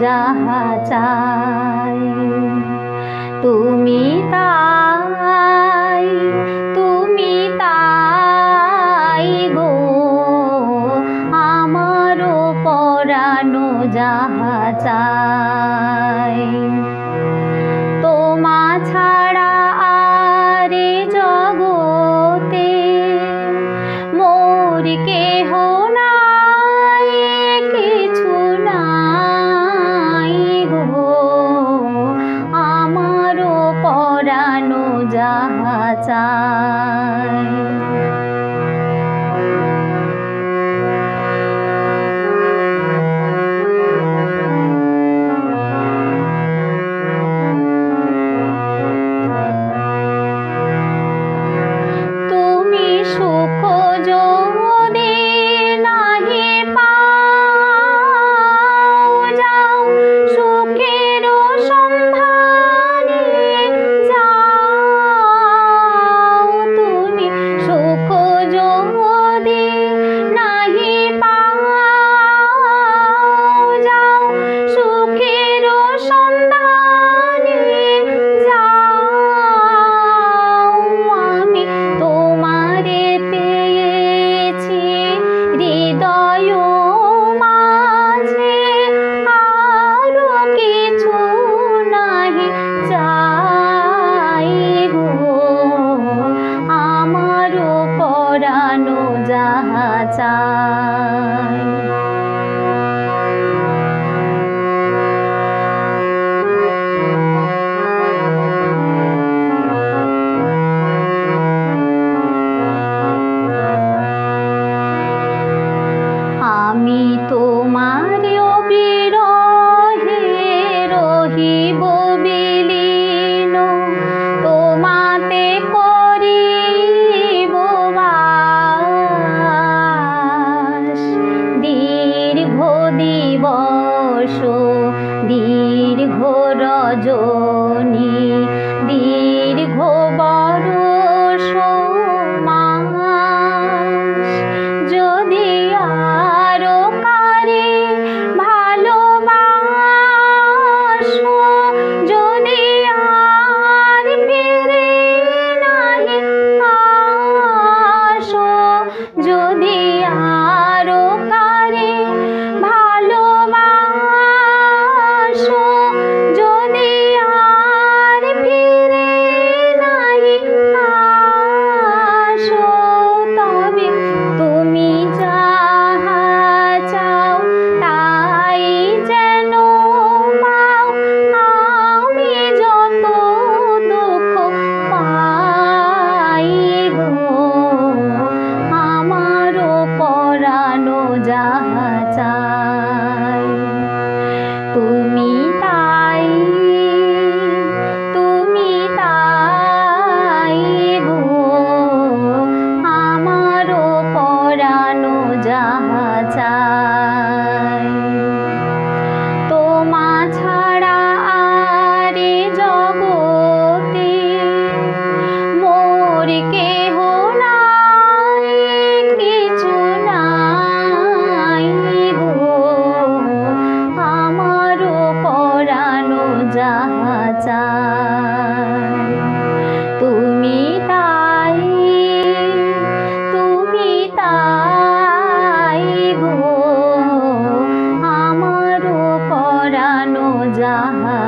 যাহা চাই তুমি তাই গো আমারও পরানো যাহা চাই। তোমা ছাড়া আর জগতে মোর কেহ নাই, কিছু নাই গো আমারও পরানো যাহা চাই। তুমি সুখ যদি নাহি পাও, যাও সুখের সন্ধানে যাও। তুমি সুখ যদি নাহি পাও, যাও সুখের সন্ধানে যাও। আমি তোমারে পেয়েছি হৃদয় মাঝে, আরো কিছু নাহি চাই গো আমারও পরানো যাহা চাই। আমি তোমার বিরহে রহিব বিলীন, তোমাতে করিব বাস। দীর্ঘ দিবস দীর্ঘ রজনী দীর্ঘ বরষ মাস, যদি আরো কারে ভালোবাসো, যদি আর ফিরে নাহি আসো, যদি আরো কারে ভালোবাসো, যদি আর ফিরে নাহি আসো, তবে তুমি যাহা চাও তাই যেন পাও। আমি যত দুঃখ পাই গো আমারও পরানো যাহা চাই তুমি তাই গো আমারও পরানো যাহা চাই। তোমা ছাড়া আর জগতে মোর কেহ নাই, কিছু নাই গো আমারও পরানো যাহা চাই তুমি তাই গো আমারও পরানো যাহা